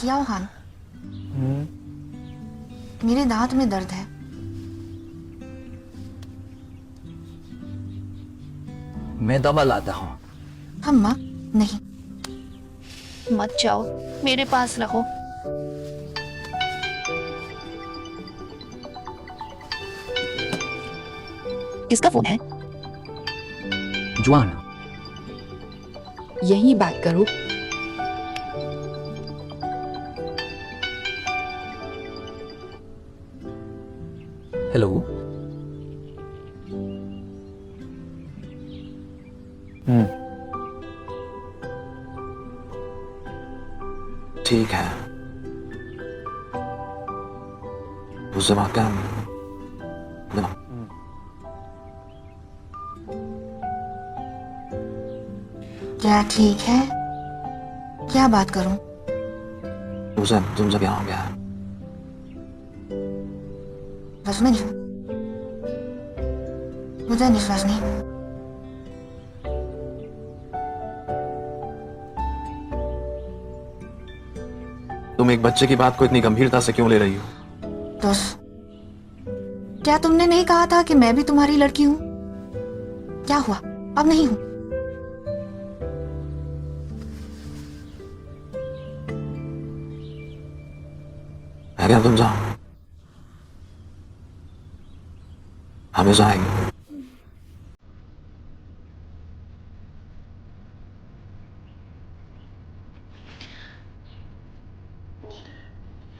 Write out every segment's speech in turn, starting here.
याओ खान, मेरे दांत में दर्द है। मैं दवा लाता हूँ। अम्मा नहीं। मत जाओ, मेरे पास रहो। किसका फोन है? जुआन। यही बात करो। हेलो। ठीक है, उस जमा का क्या ठीक है? क्या बात करूं? उसे तुमसे क्या हो गया? बस में नहीं हूं, मुझे विश्वास नहीं। तुम एक बच्चे की बात को इतनी गंभीरता से क्यों ले रही हो? दोस्त, क्या तुमने नहीं कहा था कि मैं भी तुम्हारी लड़की हूं? क्या हुआ? अब नहीं हूं। है क्या? तुम जाओ, हमें जाएंगे।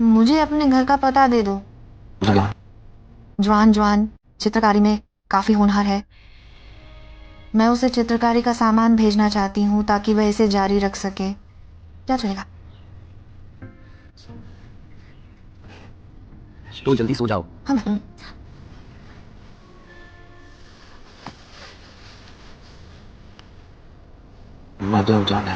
मुझे अपने घर का पता दे दो। क्या? जवान जवान चित्रकारी में काफी होनहार है। मैं उसे चित्रकारी का सामान भेजना चाहती हूँ ताकि वह इसे जारी रख सके। क्या चलेगा? तो जल्दी सो जाओ। हम मधु जाने।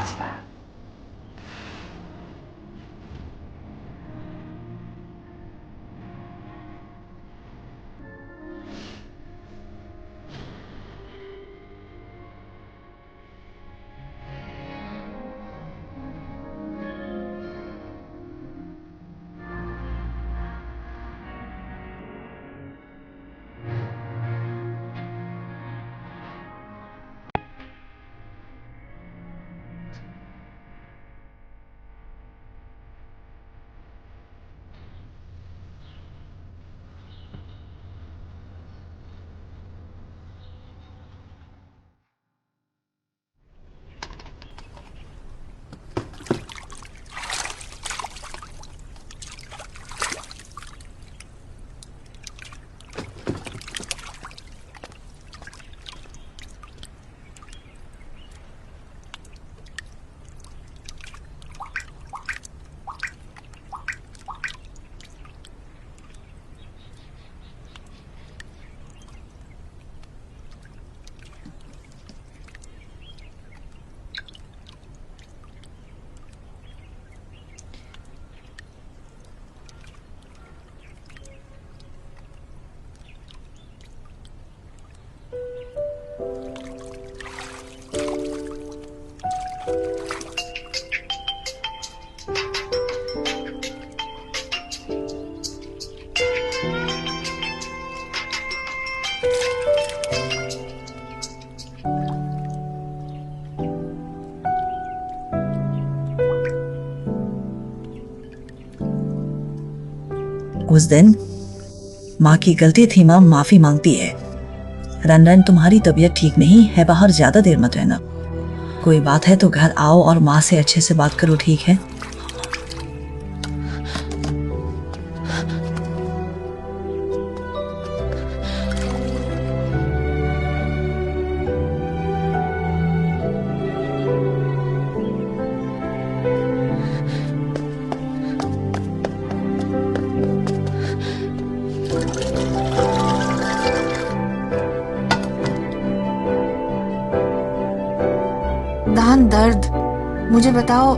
उस दिन माँ की गलती थी, माँ माफी मांगती है। रन तुम्हारी तबीयत ठीक नहीं है, बाहर ज्यादा देर मत रहना। कोई बात है तो घर आओ और माँ से अच्छे से बात करो, ठीक है? दान दर्द, मुझे बताओ।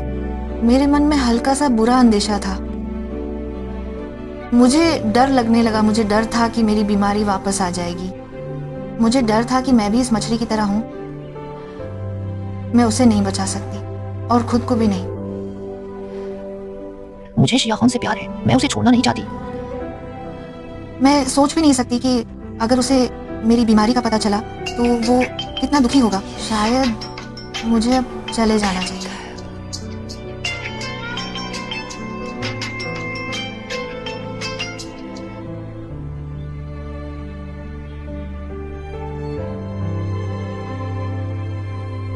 मेरे मन में हल्का सा बुरा अंदेशा था। मुझे डर लगने लगा। मुझे डर था कि मेरी बीमारी वापस आ जाएगी। मुझे डर था कि मैं भी इस मछली की तरह हूं। मैं उसे नहीं बचा सकती और खुद को भी नहीं। मुझे शिया खान से प्यार है, मैं उसे छोड़ना नहीं चाहती। मैं सोच भी नहीं सकती कि अगर उसे मेरी बीमारी का पता चला तो वो कितना दुखी होगा। शायद मुझे अब चले जाना चाहिए।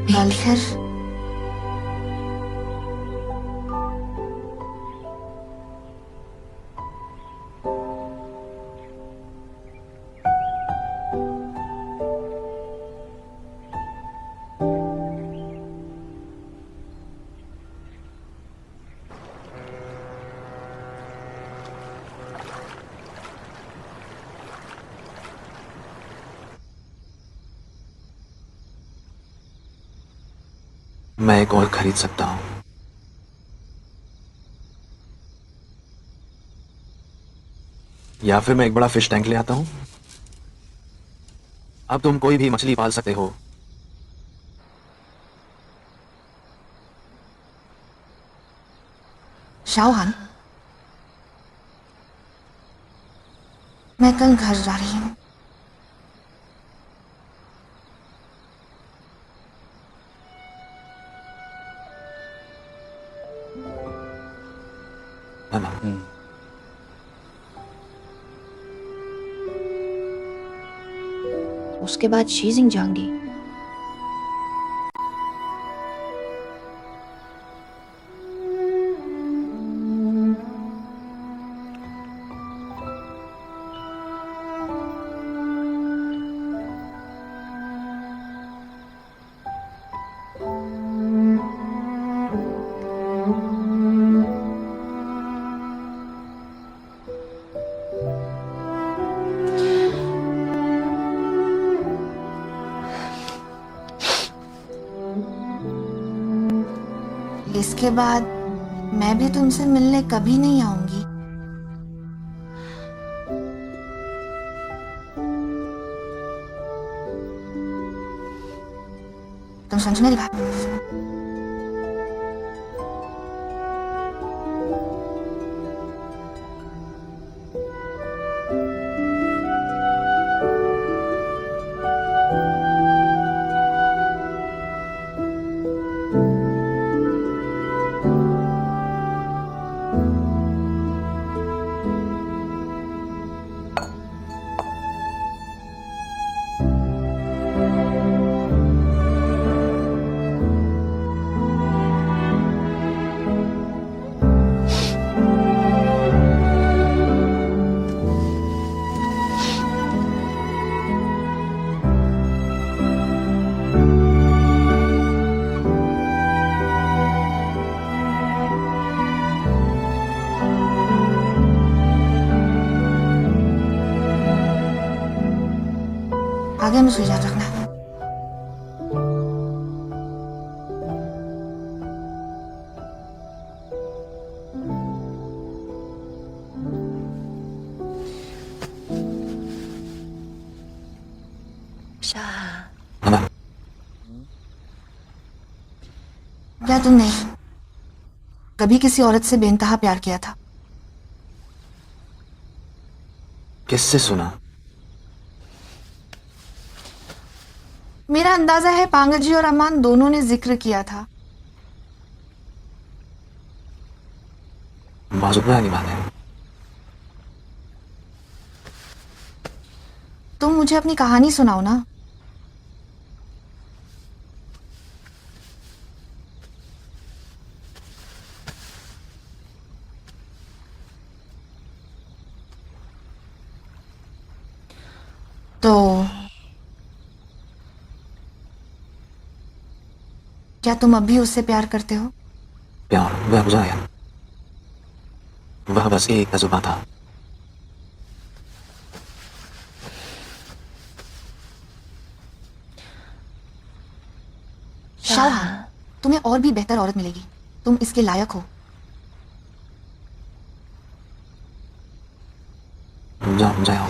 कल फिर मैं एक और खरीद सकता हूं। या फिर मैं एक बड़ा फिश टैंक ले आता हूं। अब तुम कोई भी मछली पाल सकते हो। शाओहान, मैं कल घर जा रही हूँ। है ना? उसके बाद शीजिंग जाऊंगी। इसके बाद मैं भी तुमसे मिलने कभी नहीं आऊंगी। तुम समझ मेरी बात? आगे मुझे याद रखना। शाह, है ना? क्या तुमने कभी किसी औरत से बेइंतहा प्यार किया था? किससे सुना? मेरा अंदाजा है पांगल जी और अमान दोनों ने जिक्र किया था। माजुबा नहीं माने। तुम मुझे अपनी कहानी सुनाओ ना। तो क्या तुम अब भी उससे प्यार करते हो? प्यार वह बुझाया। वह बस एक तजुर्बा था। शाओहान, तुम्हें और भी बेहतर औरत मिलेगी। तुम इसके लायक हो। जाओ।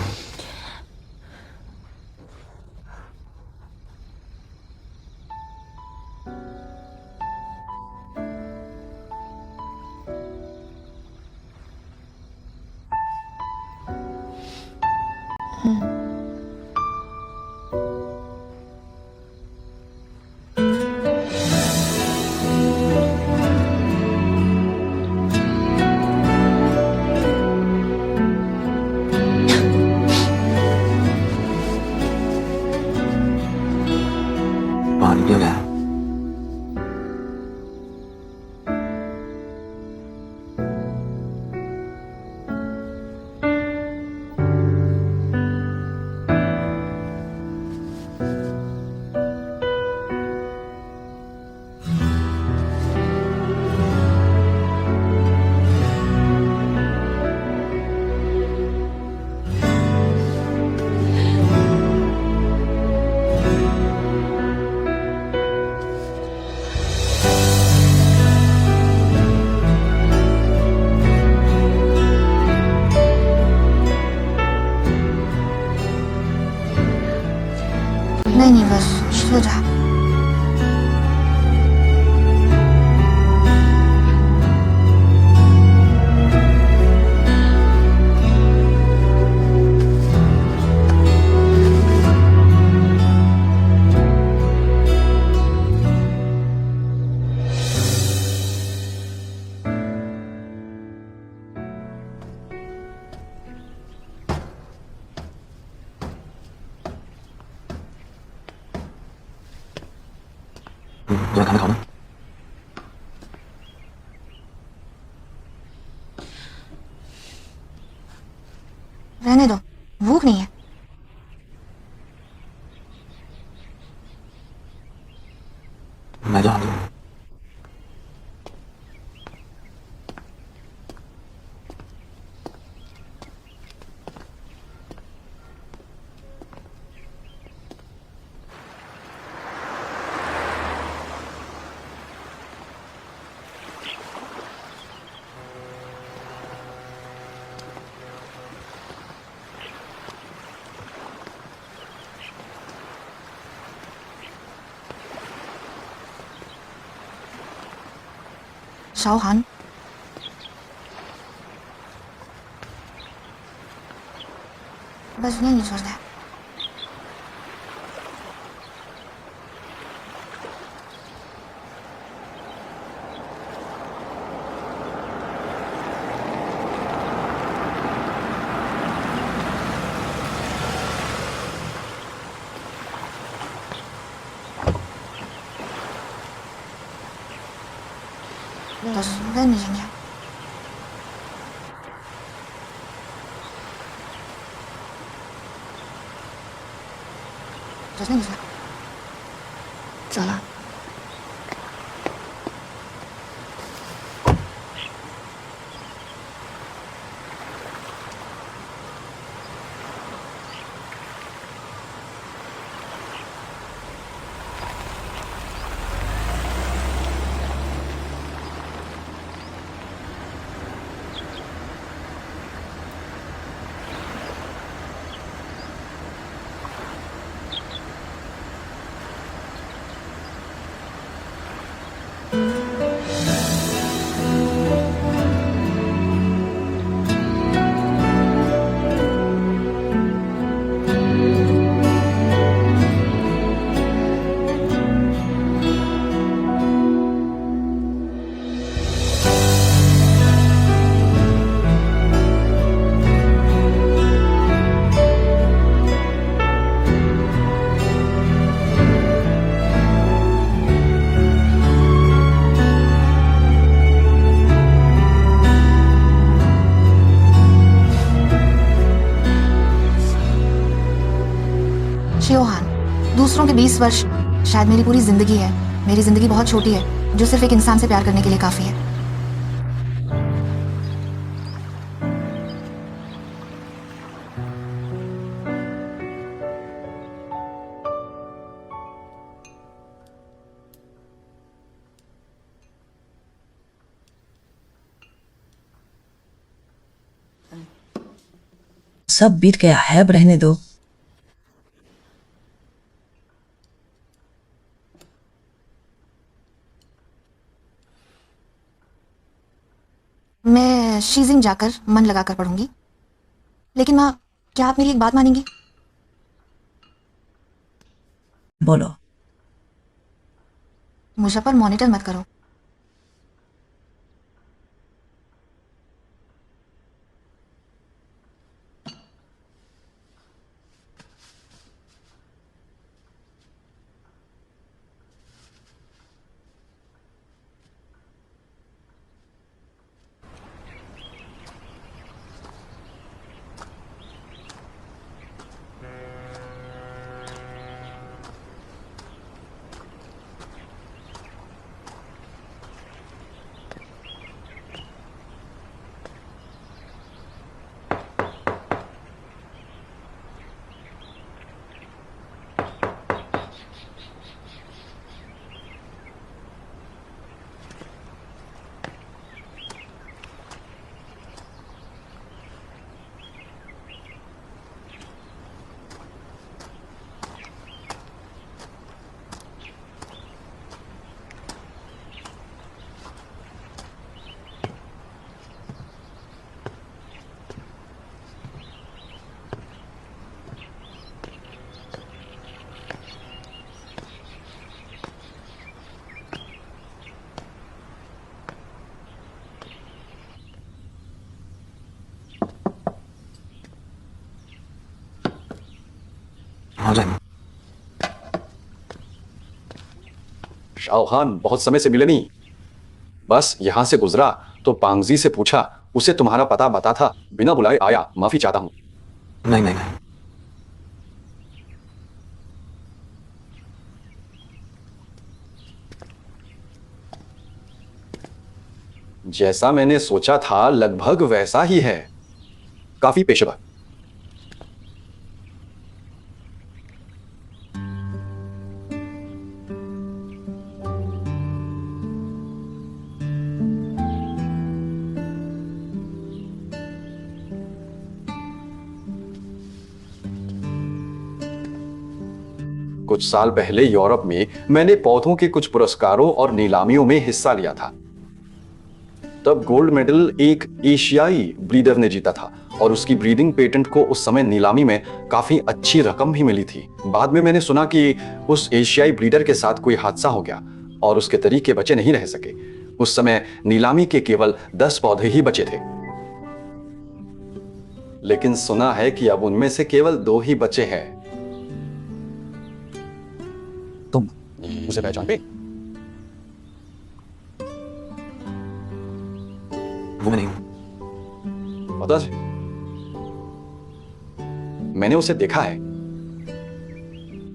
पानी पिया गया। नहीं नहीं, बस सो जा। जरा खाना खाओ ना। रहने दो, भूख नहीं है। मैं जानती हूँ। शाहहान, बस नहीं सोचता है। बस नहीं जाएंगे। बस नहीं सोचता। चला। शियोहान, दूसरों के 20 वर्ष शायद मेरी पूरी जिंदगी है। मेरी जिंदगी बहुत छोटी है, जो सिर्फ एक इंसान से प्यार करने के लिए काफी है। सब बीत गया है, अब रहने दो। मैं शीजिंग जाकर मन लगाकर पढ़ूंगी। लेकिन माँ, क्या आप मेरी एक बात मानेंगी? बोलो। मुझे पर मॉनिटर मत करो। शाओहान बहुत समय से मिले नहीं। बस यहां से गुजरा तो पांगजी से पूछा, उसे तुम्हारा पता बता था, बिना बुलाए आया, माफी चाहता हूं। नहीं नहीं नहीं, जैसा मैंने सोचा था लगभग वैसा ही है, काफी पेशेवर। कुछ साल पहले यूरोप में मैंने पौधों के कुछ पुरस्कारों और नीलामियों में हिस्सा लिया था। तब गोल्ड मेडल एक एशियाई ब्रीडर ने जीता था और उसकी ब्रीडिंग पेटेंट को उस समय नीलामी में काफी अच्छी रकम भी मिली थी। बाद में मैंने सुना कि उस एशियाई ब्रीडर के साथ कोई हादसा हो गया और उसके तरीके बचे नहीं रह सके। उस समय नीलामी के केवल 10 पौधे ही बचे थे, लेकिन सुना है कि अब उनमें से केवल 2 ही बचे हैं। तुम उसे पहचान पे? वो मैं नहीं हूं। पता है, मैंने उसे देखा है,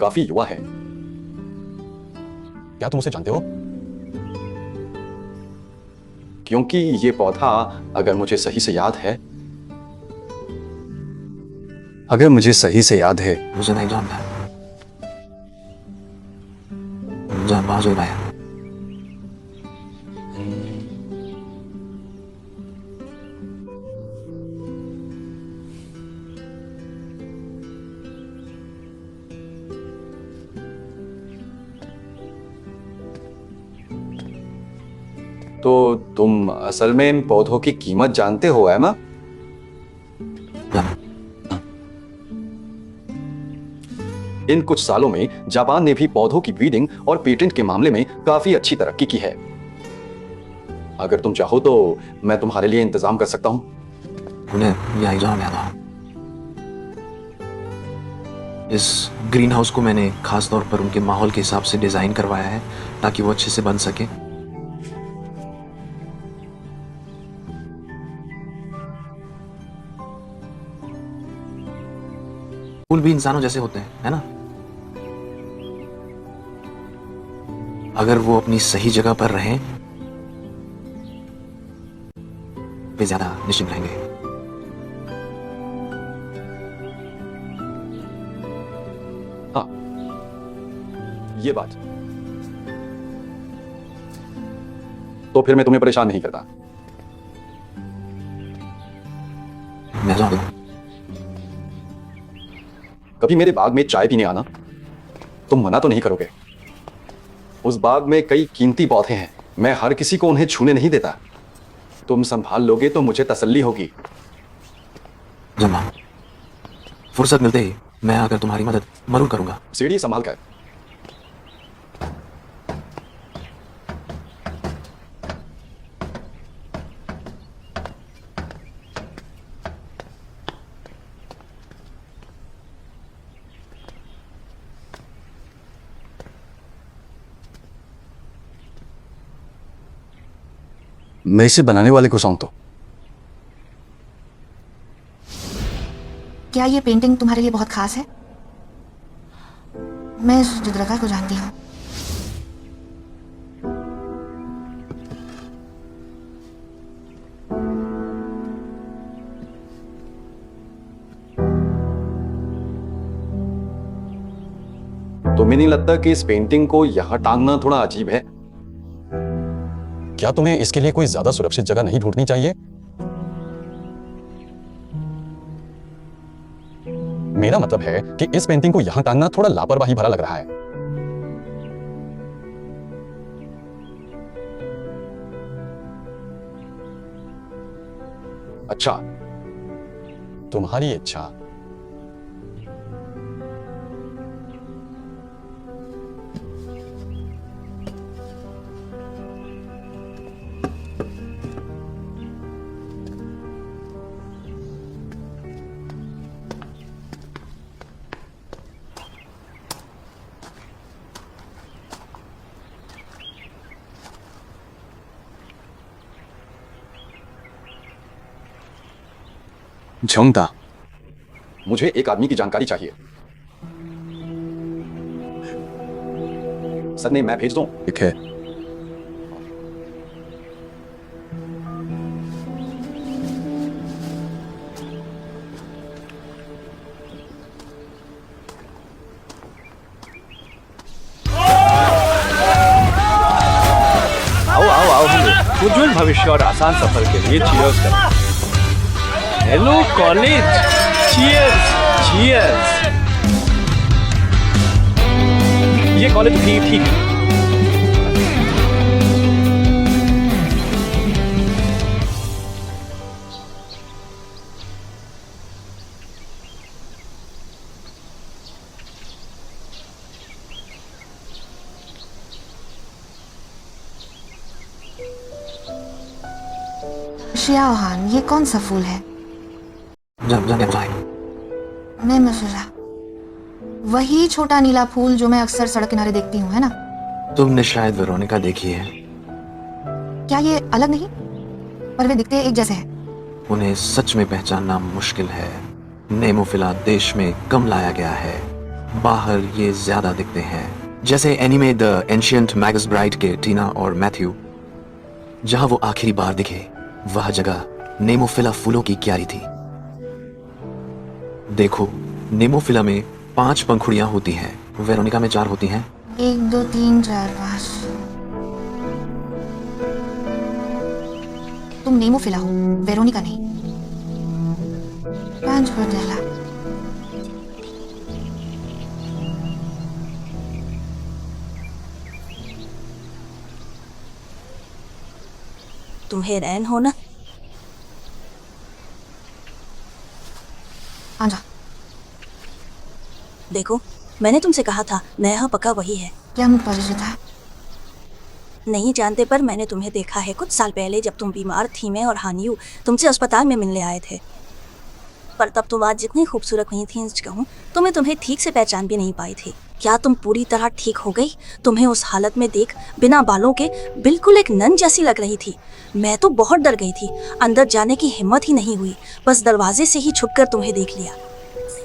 काफी युवा है। क्या तुम उसे जानते हो? क्योंकि ये पौधा, अगर मुझे सही से याद है, मुझे नहीं जानता। जान बाज हो पाया। तो तुम असल में इन पौधों की कीमत जानते हो, है ना? इन कुछ सालों में जापान ने भी पौधों की ब्रीडिंग और पेटेंट के मामले में काफी अच्छी तरक्की की है। अगर तुम चाहो तो मैं तुम्हारे लिए इंतजाम कर सकता हूं। उन्हें यही जाना गया था। इस ग्रीन हाउस को मैंने खास तौर पर उनके माहौल के हिसाब से डिजाइन करवाया है ताकि वो अच्छे से बन सके। फूल भी इंसानों जैसे होते हैं, है ना? अगर वो अपनी सही जगह पर रहें, वे ज्यादा निश्चिंत रहेंगे। हाँ, ये बात। तो फिर मैं तुम्हें परेशान नहीं करता। मैं जाऊँ? कभी मेरे बाग में चाय पीने आना, तुम मना तो नहीं करोगे? उस बाग में कई कीमती पौधे हैं, मैं हर किसी को उन्हें छूने नहीं देता। तुम संभाल लोगे तो मुझे तसल्ली होगी। जमा, फुर्सत मिलते ही मैं आकर तुम्हारी मदद जरूर करूंगा। सीढ़ी संभाल कर। मैं इसे बनाने वाले को सौंप दो। क्या ये पेंटिंग तुम्हारे लिए बहुत खास है? मैं इस चित्रकार को जानती हूँ। तुम्हें नहीं लगता कि इस पेंटिंग को यहां टांगना थोड़ा अजीब है? क्या तुम्हें इसके लिए कोई ज्यादा सुरक्षित जगह नहीं ढूंढनी चाहिए? मेरा मतलब है कि इस पेंटिंग को यहां टांगना थोड़ा लापरवाही भरा लग रहा है। अच्छा, तुम्हारी इच्छा। झोंगदा, मुझे एक आदमी की जानकारी चाहिए। सर ने मैं भेज दूं? ठीक है। आओ आओ आओ, उज्जवल भविष्य और आसान सफर के लिए चीयर्स करें। Hello college, cheers cheers. ये कॉलेज भी ठीक है। शियाओहान, ये कौन सा फूल है? मैं मसूरा, वही छोटा नीला फूल जो मैं अक्सर सड़क किनारे देखती हूँ, है ना? तुमने शायद वेरोनिका देखी है। क्या ये अलग नहीं, पर वे दिखते एक जैसे हैं। उन्हें सच में पहचानना मुश्किल है। नेमोफिला देश में कम लाया गया है, बाहर ये ज्यादा दिखते हैं। जैसे anime the ancient Magas bride के टीना और मैथ्यू, जहां वो आखिरी बार दिखे वह जगह नेमोफिला फूलों की क्यारी थी। देखो, नेमोफिला में 5 पंखुड़ियां होती हैं, वेरोनिका में 4 होती हैं। 1 2 3 4 5। तुम नेमोफिला हो, वेरोनिका नहीं। 5 पर डाला। तुम हैरान हो ना? आ जा। देखो, मैंने तुमसे कहा था नेहा पक्का वही है। क्या मुझ परिचित है? नहीं जानते, पर मैंने तुम्हें देखा है कुछ साल पहले जब तुम बीमार थी। मैं और हानियू तुमसे अस्पताल में मिलने आए थे, पर तब तुम आज जितनी खूबसूरत नहीं थी कहूँ तो मैं तुम्हें ठीक से पहचान भी नहीं पाई थी। क्या तुम पूरी तरह ठीक हो गई? तुम्हें उस हालत में देख बिना बालों के बिल्कुल एक नन जैसी लग रही थी। मैं तो बहुत डर गई थी, अंदर जाने की हिम्मत ही नहीं हुई, बस दरवाजे से ही छुपकर तुम्हें देख लिया।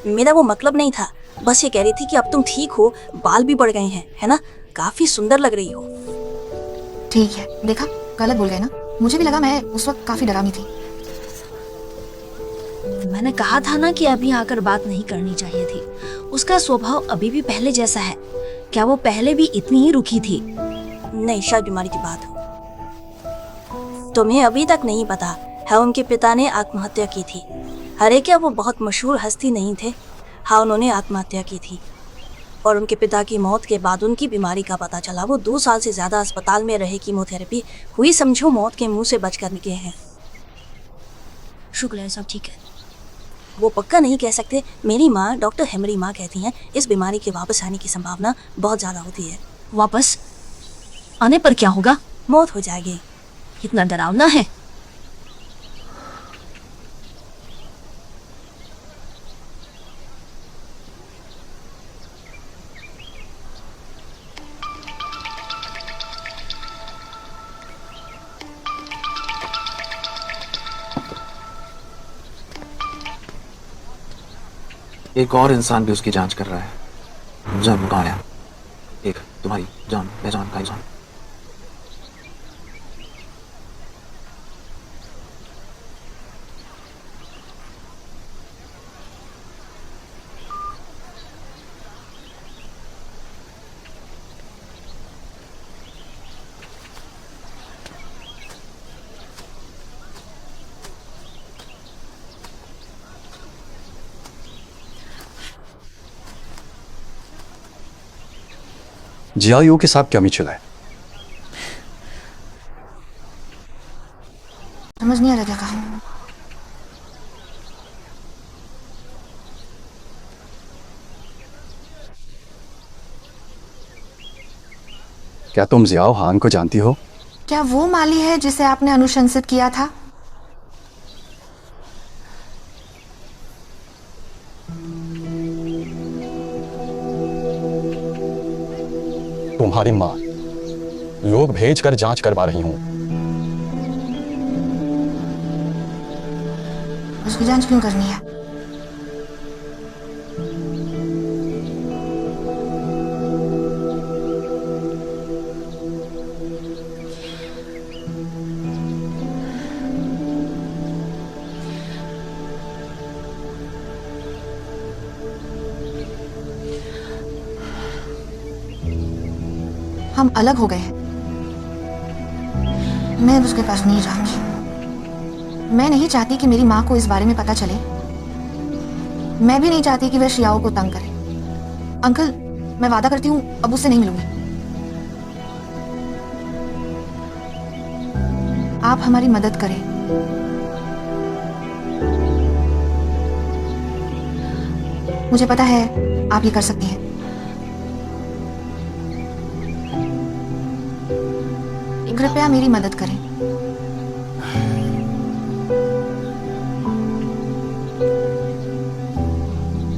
मेरा वो मतलब नहीं था, बस ये कह रही थी कि अब तुम ठीक हो, बाल भी बढ़ गए हैं, है ना? काफी सुंदर लग रही हो। ठीक है, देखा गलत बोल गए ना। मुझे भी लगा, मैं उस वक्त काफी डरावनी थी। मैंने कहा था ना कि अभी आकर बात नहीं करनी चाहिए थी। उसका स्वभाव अभी भी पहले जैसा है। क्या वो पहले भी इतनी ही रुखी थी? नहीं, शायद बीमारी की बात हो। तुम्हें अभी तक नहीं पता है उनके पिता ने आत्महत्या की थी। अरे क्या वो बहुत मशहूर हस्ती नहीं थे? हाँ, उन्होंने आत्महत्या की थी और उनके पिता की मौत के बाद उनकी बीमारी का पता चला। वो 2 साल से ज्यादा अस्पताल में रहे, कीमोथेरेपी हुई, समझो मौत के मुंह से बचकर निकले हैं। शुक्र है सब ठीक है। वो पक्का नहीं कह सकते। मेरी माँ, डॉक्टर हेमरी माँ कहती हैं इस बीमारी के वापस आने की संभावना बहुत ज़्यादा होती है। वापस आने पर क्या होगा? मौत हो जाएगी। इतना डरावना है? एक और इंसान भी उसकी जांच कर रहा है। जान गाया, एक तुम्हारी जान पहचान का इंसान। जियायू के साथ क्या मिचल है? समझ नहीं आ रहा क्या कहूँ। क्या तुम जियाओ हान को जानती हो? क्या वो माली है जिसे आपने अनुशंसित किया था? तुम्हारी माँ लोग भेज कर जांच करवा रही हूँ। उसकी जांच क्यों करनी है? हम अलग हो गए हैं। मैं अब उसके पास नहीं जाऊंगी। मैं नहीं चाहती कि मेरी माँ को इस बारे में पता चले। मैं भी नहीं चाहती कि वह शियाओ को तंग करे। अंकल, मैं वादा करती हूँ अब उससे नहीं मिलूंगी। आप हमारी मदद करें। मुझे पता है आप ये कर सकती हैं। कृपया मेरी मदद करें।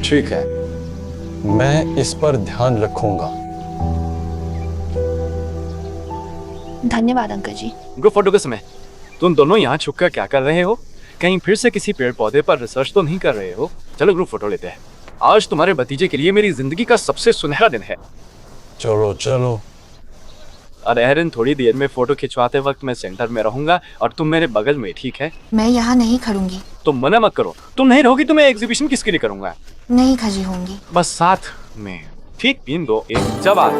ठीक है, मैं इस पर ध्यान रखूंगा। धन्यवाद अंकल जी। ग्रुप फोटो के समय तुम दोनों यहाँ छुपकर क्या कर रहे हो? कहीं फिर से किसी पेड़ पौधे पर रिसर्च तो नहीं कर रहे हो? चलो ग्रुप फोटो लेते हैं। आज तुम्हारे भतीजे के लिए मेरी जिंदगी का सबसे सुनहरा दिन है। चलो चलो। और एहरन, थोड़ी देर में फोटो खिंचवाते वक्त मैं सेंटर में रहूंगा और तुम मेरे बगल में, ठीक है? मैं यहाँ नहीं खड़ूंगी। तुम मना मत करो। तुम नहीं रहोगी तो मैं एग्जीबिशन किसके लिए करूंगा? नहीं खजी होंगी। बस साथ में। ठीक, 3 2 1 जवाब।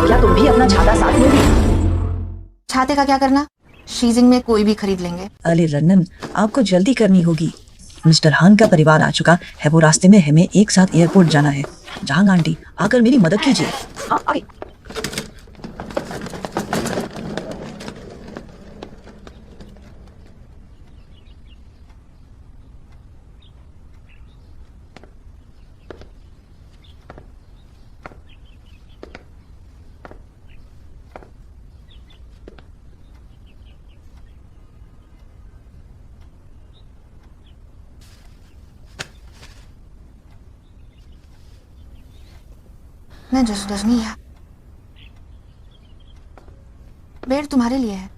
क्या तुम भी अपना छाता साथ लोगी? छाते का क्या करना? शीजिंग में कोई भी खरीद लेंगे। अली रन्नन, आपको जल्दी करनी होगी। मिस्टर हान का परिवार आ चुका है। वो रास्ते में हमें एक साथ एयरपोर्ट जाना है। जहां आंटी, आकर मेरी मदद कीजिए। हाँ, आगे। मैं जस नहीं है। बेड तुम्हारे लिए है।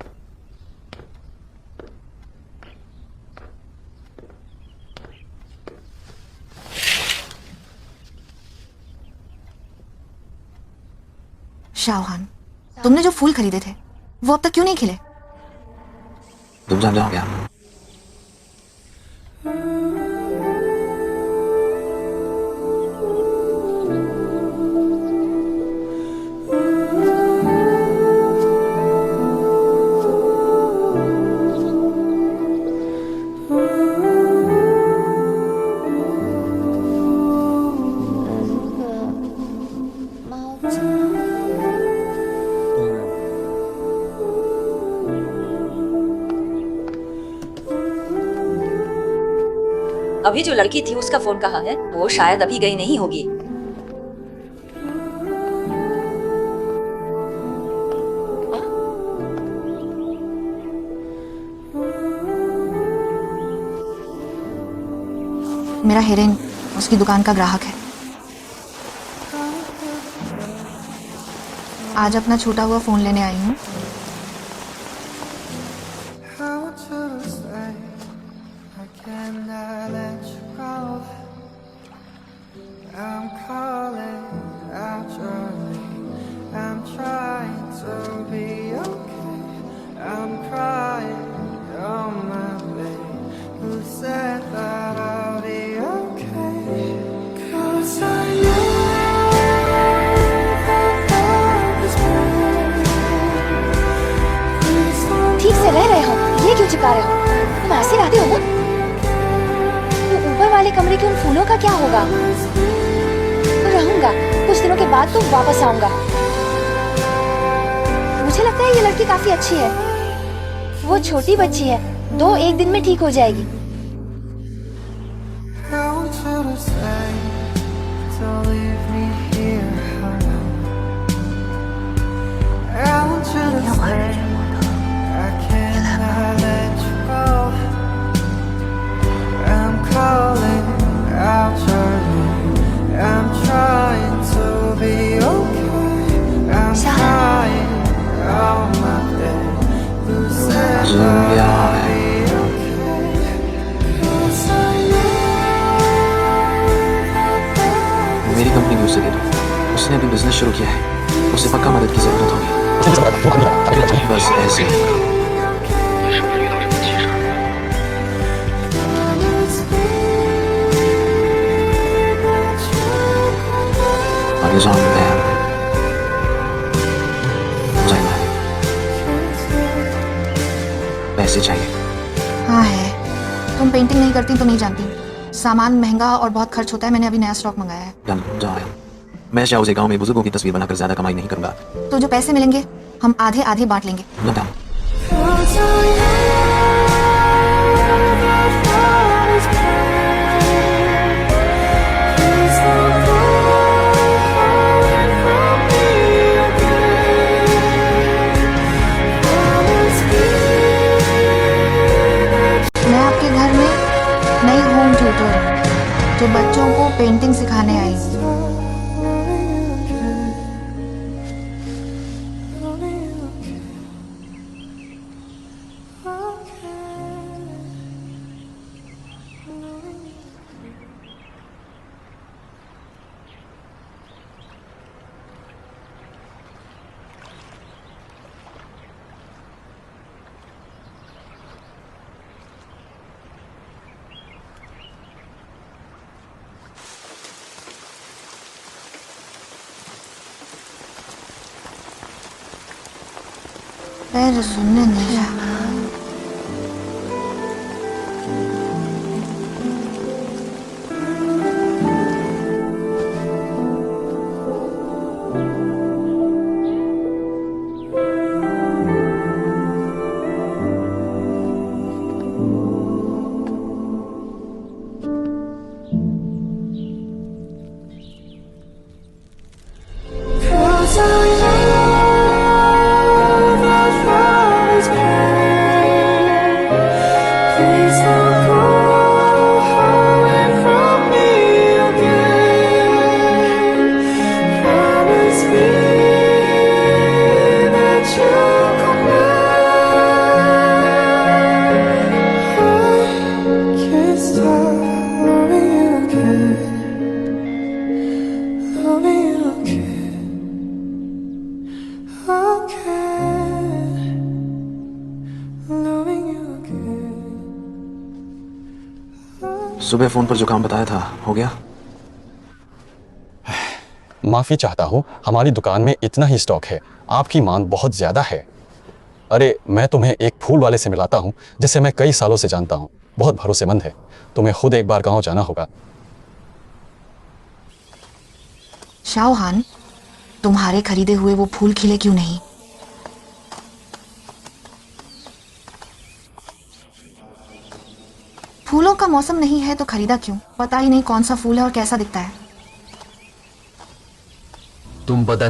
शाहहान, तुमने जो फूल खरीदे थे वो अब तक क्यों नहीं खिले? तुम जान जाओगे। अभी जो लड़की थी उसका फोन कहाँ है? वो शायद अभी गई नहीं होगी। मेरा हेरेन उसकी दुकान का ग्राहक है। आज अपना छूटा हुआ फोन लेने आई हूँ। चिपका रहे हो? तुम ऐसे रहते हो ना? तो ऊपर वाले कमरे के उन फूलों का क्या होगा? तो रहूंगा, कुछ दिनों के बाद तो वापस आऊंगा। मुझे लगता है ये लड़की काफी अच्छी है। वो छोटी बच्ची है, 2-1 दिन में ठीक हो जाएगी। Calling out उसने अभी बिजनेस शुरू किया है, उसे पक्का मदद की जरूरत होगी। बस ऐसे ही। Is on them. जाना है। पैसे चाहिए। हाँ है। तुम पेंटिंग नहीं करती तो नहीं जानती। सामान महंगा और बहुत खर्च होता है, मैंने अभी नया स्टॉक मंगाया है। जाओ। मैं शाह उसे गांव में बुजुर्गों की तस्वीर बनाकर ज्यादा कमाई नहीं करूंगा। तो जो पैसे मिलेंगे हम आधे आधे बांट लेंगे। मैं आपके घर में नई होम ट्यूटर हूँ जो बच्चों को पेंटिंग सिखाने आई हूँ। पैर सुनने नहीं रहा। सुबह फोन पर जो काम बताया था हो गया? माफी चाहता हूँ, हमारी दुकान में इतना ही स्टॉक है, आपकी मांग बहुत ज्यादा है। अरे मैं तुम्हें एक फूल वाले से मिलाता हूँ जिसे मैं कई सालों से जानता हूँ, बहुत भरोसेमंद है। तुम्हें खुद एक बार गांव जाना होगा। शाओहान, तुम्हारे खरीदे हुए वो फूल खिले क्यों नहीं? फूलों का मौसम नहीं है तो खरीदा क्यों? पता ही नहीं कौन सा फूल है और कैसा दिखता है। तुम पता